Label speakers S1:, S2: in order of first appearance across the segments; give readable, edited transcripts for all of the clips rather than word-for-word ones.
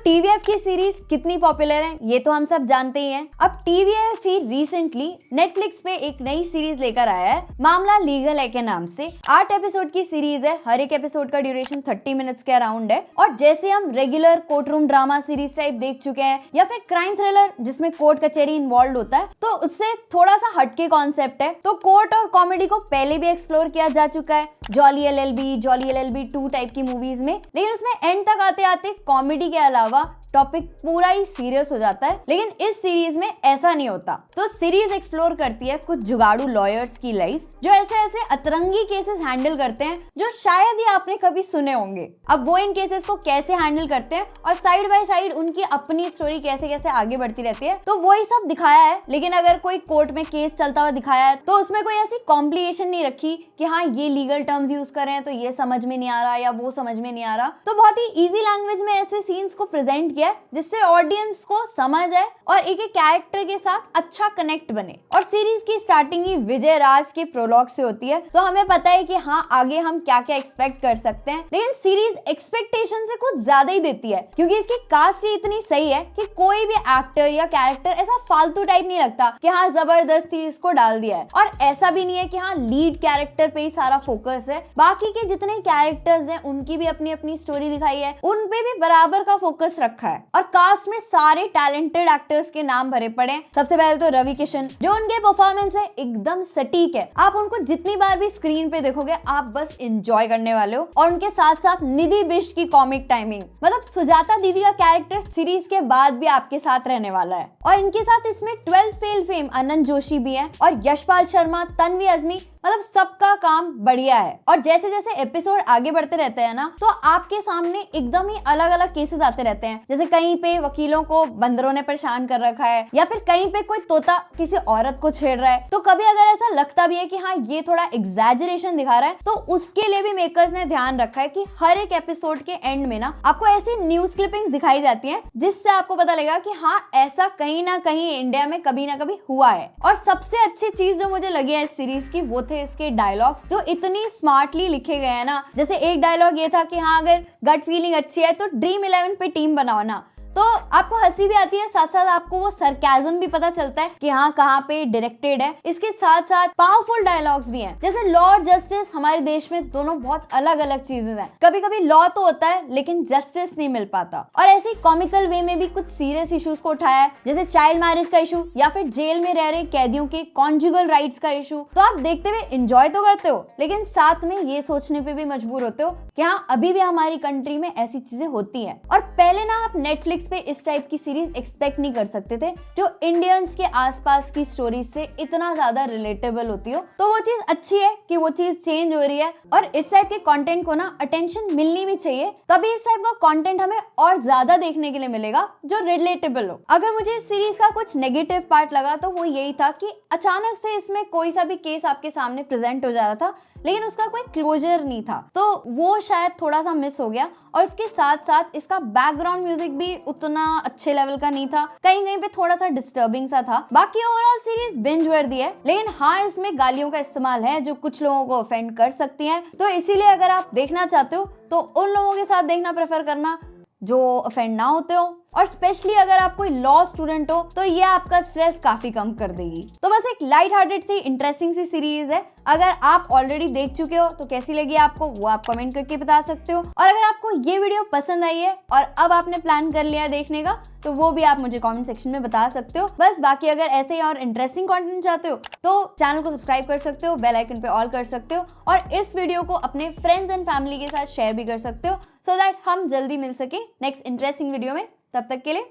S1: TVF की series कितनी popular है ये तो हम सब जानते ही हैं। अब टीवीएफ ही रिसेंटली नेटफ्लिक्स पे एक नई सीरीज लेकर आया है, मामला लीगल है के नाम से। 8 एपिसोड की सीरीज है, हर एक एपिसोड का ड्यूरेशन 30 मिनट्स के अराउंड है। और जैसे हम regular court room drama series type देख चुके हैं या फिर क्राइम थ्रिलर जिसमें कोर्ट कचहरी इन्वॉल्व होता है, तो उससे थोड़ा सा हटके कॉन्सेप्ट है। तो कोर्ट और कॉमेडी को पहले भी एक्सप्लोर किया जा चुका है जॉली एलएलबी 2 टाइप की मूवीज में, लेकिन उसमें एंड तक आते आते कॉमेडी के अलावा टॉपिक पूरा ही सीरियस हो जाता है। लेकिन इस सीरीज में ऐसा नहीं होता। तो सीरीज एक्सप्लोर करती है कुछ जुगाड़ू लॉयर्स की लाइफ जो ऐसे ऐसे अतरंगी केसेस हैंडल करते हैं जो शायद ही आपने कभी सुने होंगे। अब वो इन केसेस को कैसे हैंडल करते हैं और साइड बाय साइड उनकी अपनी स्टोरी कैसे कैसे आगे बढ़ती रहती है, तो वही सब दिखाया है। लेकिन अगर कोई कोर्ट में केस चलता हुआ दिखाया है तो उसमें कोई ऐसी कॉम्प्लिकेशन नहीं रखी कि हाँ ये लीगल टर्म्स यूज करें तो ये समझ में नहीं आ रहा या वो समझ में नहीं आ रहा। तो बहुत ही इजी लैंग्वेज में ऐसे सीन्स को प्रेजेंट किया जिससे ऑडियंस को समझ आए और एक एक कैरेक्टर के साथ अच्छा कनेक्ट बने। और सीरीज की स्टार्टिंग ही विजय राज के प्रोलॉग से होती है, तो हमें पता है कि हाँ आगे हम क्या क्या एक्सपेक्ट कर सकते हैं। लेकिन सीरीज एक्सपेक्टेशन से कुछ ज्यादा ही देती है क्योंकि इसकी कास्ट ही इतनी सही है कि कोई भी एक्टर या कैरेक्टर ऐसा फालतू टाइप नहीं लगता कि हाँ जबरदस्ती इसको डाल दिया है। और ऐसा भी नहीं है कि हाँ लीड कैरेक्टर पे ही सारा फोकस है, बाकी के जितने कैरेक्टर्स हैं उनकी भी अपनी अपनी स्टोरी दिखाई है, उन पे भी बराबर का फोकस रखा है। और कास्ट में सारे टैलेंटेड एक्टर्स के नाम भरे पड़े हैं। सबसे पहले तो रवि किशन, जो उनके परफॉर्मेंस है एकदम सटीक है। आप उनको जितनी बार भी स्क्रीन पे देखोगे आप बस एंजॉय करने वाले हो। और उनके साथ साथ निधि बिष्ट की कॉमिक टाइमिंग, मतलब सुजाता दीदी का कैरेक्टर सीरीज के बाद भी आपके साथ रहने वाला है। और इनके साथ इसमें 12 फेल फेम अनंत जोशी भी है और यशपाल शर्मा, तन्वी अजमी, मतलब सबका काम बढ़िया है। और जैसे जैसे एपिसोड आगे बढ़ते रहते हैं ना, तो आपके सामने एकदम ही अलग अलग केसेस आते रहते हैं। जैसे कहीं पे वकीलों को बंदरों ने परेशान कर रखा है या फिर कहीं पे कोई तोता किसी औरत को छेड़ रहा है। तो कभी अगर ऐसा लगता भी है कि हाँ ये थोड़ा एग्जैजरेशन दिखा रहा है, तो उसके लिए भी मेकर्स ने ध्यान रखा है कि हर एक एपिसोड के एंड में ना आपको ऐसी न्यूज क्लिपिंग्स दिखाई जाती है जिससे आपको पता लगेगा कि हाँ ऐसा कहीं ना कहीं इंडिया में कभी ना कभी हुआ है। और सबसे अच्छी चीज जो मुझे लगी है इस सीरीज की वो थे इसके डायलॉग्स जो इतनी स्मार्टली लिखे गए हैं ना। जैसे एक डायलॉग ये था कि हाँ अगर गट फीलिंग अच्छी है तो ड्रीम 11 पे टीम बनाओ ना। तो आपको हंसी भी आती है, साथ साथ आपको वो सरकाज़म भी पता चलता है कि हाँ कहाँ पे डायरेक्टेड है। इसके साथ साथ पावरफुल डायलॉग्स भी हैं। जैसे लॉ और जस्टिस हमारे देश में दोनों बहुत अलग अलग चीजें हैं। कभी कभी लॉ तो होता है लेकिन जस्टिस नहीं मिल पाता। और ऐसे कॉमिकल वे में भी कुछ सीरियस इश्यूज को उठाया है, जैसे चाइल्ड मैरिज का इशू या फिर जेल में रह रहे कैदियों के कॉन्जुगल राइट्स का इशू। तो आप देखते हुए एंजॉय तो करते हो लेकिन साथ में ये सोचने पे भी मजबूर होते हो कि हाँ अभी भी हमारी कंट्री में ऐसी चीजें होती हैं। और पहले ना आप नेटफ्लिक्स पे इस टाइप की सीरीज एक्सपेक्ट नहीं कर सकते थे जो इंडियंस के आसपास की स्टोरीज से इतना ज्यादा रिलेटेबल होती हो। तो वो चीज अच्छी है कि वो चीज चेंज हो रही है और इस टाइप के कंटेंट को ना अटेंशन मिलनी भी चाहिए, तभी इस टाइप का कंटेंट हमें और ज्यादा देखने के लिए मिलेगा जो रिलेटेबल हो। अगर मुझे इस सीरीज का कुछ नेगेटिव पार्ट लगा तो वो यही था कि अचानक से इसमें कोई सा भी केस आपके सामने प्रेजेंट हो जा रहा था लेकिन उसका कोई क्लोजर नहीं था, तो वो शायद थोड़ा सा मिस हो गया। और इसके साथ साथ इसका बैकग्राउंड म्यूजिक भी उतना अच्छे लेवल का नहीं था, कहीं कहीं पे थोड़ा सा डिस्टर्बिंग सा था। बाकी ओवरऑल सीरीज बिंज वर्दी है, लेकिन हाँ इसमें गालियों का इस्तेमाल है जो कुछ लोगों को ऑफेंड कर सकती हैं। तो इसीलिए अगर आप देखना चाहते हो तो उन लोगों के साथ देखना प्रेफर करना जो ऑफेंड ना होते हो। और स्पेशली अगर आप कोई लॉ स्टूडेंट हो तो ये आपका स्ट्रेस काफी कम कर देगी। तो बस एक लाइट हार्टेड सी इंटरेस्टिंग सी सीरीज है। अगर आप ऑलरेडी देख चुके हो तो कैसी लगी आपको वो आप कमेंट करके बता सकते हो। और अगर आपको ये वीडियो पसंद आई है और अब आपने प्लान कर लिया देखने का तो वो भी आप मुझे कमेंट सेक्शन में बता सकते हो। बस बाकी अगर ऐसे ही और इंटरेस्टिंग कंटेंट चाहते हो तो चैनल को सब्सक्राइब कर सकते हो, बेल आइकन पे ऑल कर सकते हो और इस वीडियो को अपने फ्रेंड्स एंड फैमिली के साथ शेयर भी कर सकते हो सो दैट हम जल्दी मिल सके नेक्स्ट इंटरेस्टिंग वीडियो में। तब तक के लिए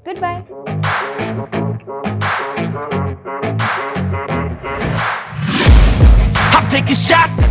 S1: Goodbye.
S2: I'm taking shots